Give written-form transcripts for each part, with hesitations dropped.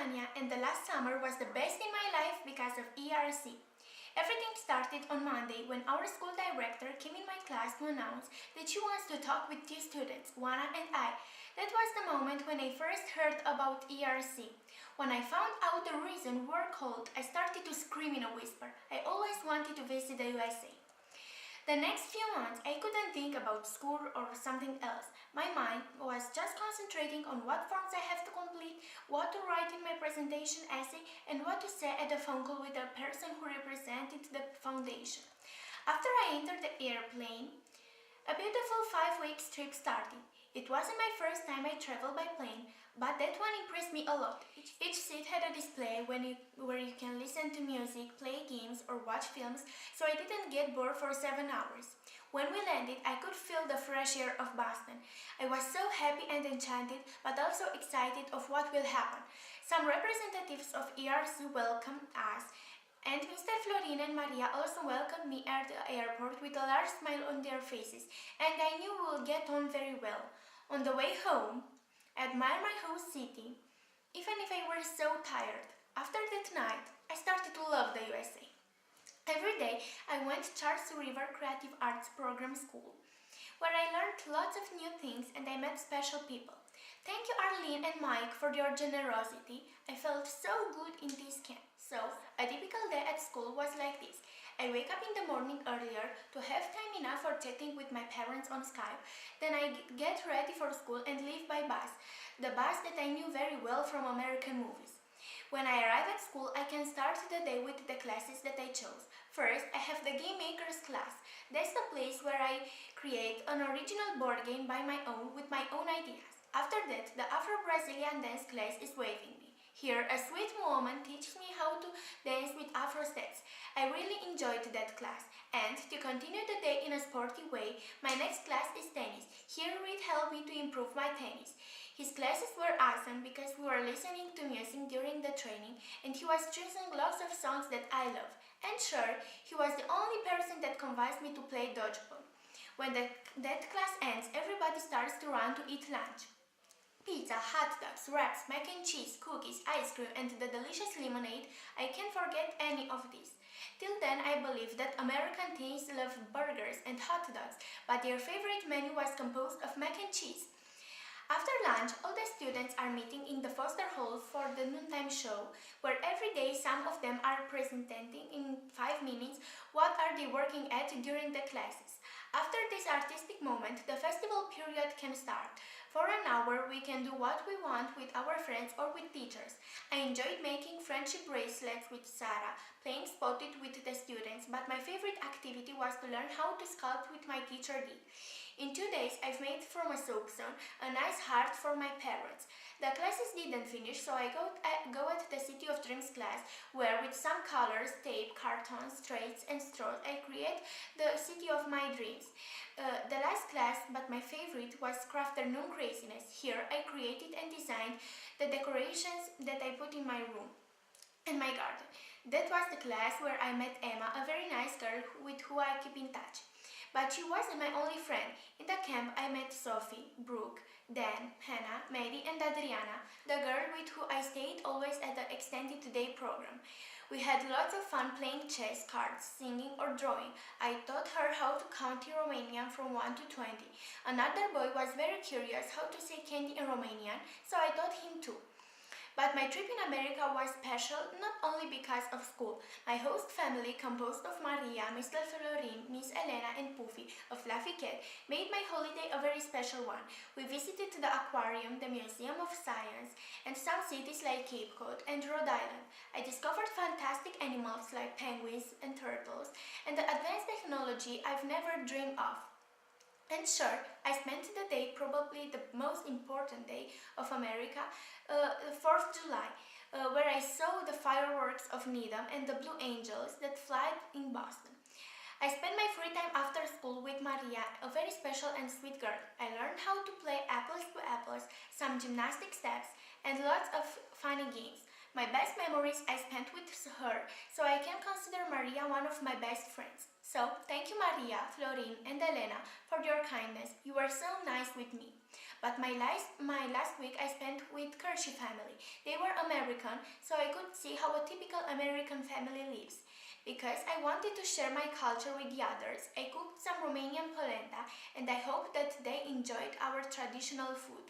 Tania, and the last summer was the best in my life because of ERC. Everything started on Monday when our school director came in my class to announce that she wants to talk with two students, Juana and I. That was the moment when I first heard about ERC. When I found out the reason we were called, I started to scream in a whisper. I always wanted to visit the USA. The next few months, I couldn't think about school or something else. My mind was just concentrating on what forms I have to complete, what to write in my presentation essay, and what to say at the phone call with the person who represented the foundation. After I entered the airplane, a beautiful 5 weeks trip started. It wasn't my first time I traveled by plane, but that one impressed me a lot. Each seat had a display where you can listen to music, play games, or watch films, so I didn't get bored for 7 hours. When we landed, I could feel the fresh air of Boston. I was so happy and enchanted, but also excited of what will happen. Some representatives of ERC welcomed us, and Mr. Florin and Maria also welcomed me at the airport with a large smile on their faces, and I knew we would get on very well. On the way home, I admired my host city, even if I were so tired. After that night, I started to love the USA. Every day, I went to Charles River Creative Arts Program School, where I learned lots of new things and I met special people. Thank you, Arlene and Mike, for your generosity. I felt so good in this camp. So, a typical day at school was like this. I wake up in the morning earlier to have time enough for chatting with my parents on Skype. Then I get ready for school and leave by bus, the bus that I knew very well from American movies. When I arrive at school, I can start the day with the classes that I chose. First, I have the Game Makers class. That's the place where I create an original board game by my own with my own ideas. After that, the Afro-Brazilian dance class is waiting me. Here, a sweet woman teaches me how to dance with Afro steps. I really enjoyed that class. And to continue the day in a sporty way, my next class is tennis. Here, Reed helped me to improve my tennis. His classes were awesome because we were listening to music during the training and he was choosing lots of songs that I love. And sure, he was the only person that convinced me to play dodgeball. When that class ends, everybody starts to run to eat lunch. Pizza, hot dogs, wraps, mac and cheese, cookies, ice cream, and the delicious lemonade, I can't forget any of these. Till then, I believed that American teens loved burgers and hot dogs, but their favorite menu was composed of mac and cheese. After lunch, all the students are meeting in the Foster Hall for the noontime show, where every day some of them are presenting in 5 minutes what are they working at during the classes. After this artistic moment, the festival period can start. For an hour, we can do what we want with our friends or with teachers. I enjoyed making friendship bracelets with Sarah, playing Spotted with the students, but my favorite activity was to learn how to sculpt with my teacher Dee. In 2 days, I've made from a soapstone a nice heart for my parents. The classes didn't finish, so I go at the City of Dreams class, where with some colors, tape, cartons, trays, and straws, I create the city of my dreams. The last class, but my favorite, was Crafternoon Craziness. Here, I created and designed the decorations that I put in my room and my garden. That was the class where I met Emma, a very nice girl with who I keep in touch. But she wasn't my only friend. In the camp, I met Sophie, Brooke, Dan, Hannah, Maddie, and Adriana, the girl with who I stayed always at the extended day program. We had lots of fun playing chess, cards, singing, or drawing. I taught her how to count in Romanian from 1 to 20. Another boy was very curious how to say candy in Romanian, so I taught him too. But my trip in America was special not only because of school. My host family, composed of Maria, Mr. Florin, Miss Elena, and Puffy, a fluffy cat, made my holiday a very special one. We visited the aquarium, the Museum of Science, and some cities like Cape Cod and Rhode Island. I discovered fantastic animals like penguins and turtles, and the advanced technology I've never dreamed of. And sure, I spent the day, probably the most important day of America, the 4th of July, where I saw the fireworks of Needham and the Blue Angels that fly in Boston. I spent my free time after school with Maria, a very special and sweet girl. I learned how to play apples to apples, some gymnastic steps, and lots of funny games. My best memories I spent with her, so I can consider Maria one of my best friends. So, thank you Maria, Florin, and Elena for your kindness. You were so nice with me. But my last week I spent with Kershi family. They were American, so I could see how a typical American family lives. Because I wanted to share my culture with the others, I cooked some Romanian polenta and I hope that they enjoyed our traditional food.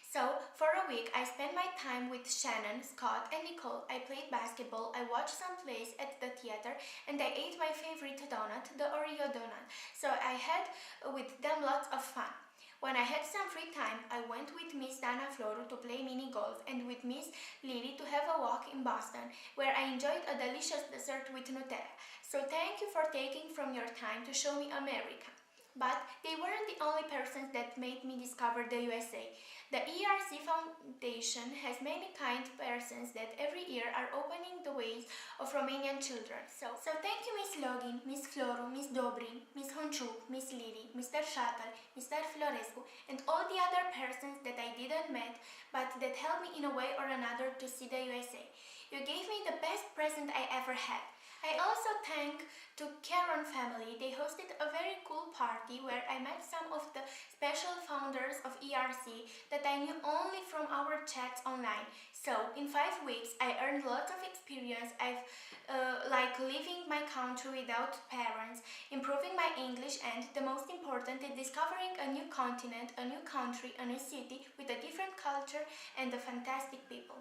So, for a week, I spent my time with Shannon, Scott, and Nicole. I played basketball, I watched some plays at the theater, and I ate my favorite donut, the Oreo donut. So, I had with them lots of fun. When I had some free time, I went with Miss Dana Floru to play mini golf and with Miss Lily to have a walk in Boston, where I enjoyed a delicious dessert with Nutella. So, thank you for taking from your time to show me America. But they weren't the only persons that made me discover the USA. The ERC Foundation has many kind persons that every year are opening the ways of Romanian children. So thank you Miss Login, Miss Floru, Miss Dobrin, Miss Honchuk, Miss Lily, Mr. Shuttle, Mr. Florescu, and all the other persons that I didn't met, but that helped me in a way or another to see the USA. You gave me the best present I ever had. I also thank to Karen family. They hosted a very cool party where I met some of the special founders of ERC that I knew only from our chats online. So in 5 weeks I earned lots of experience. I've like leaving my country without parents, improving my English, and the most important is discovering a new continent, a new country, a new city with a different culture and a fantastic people.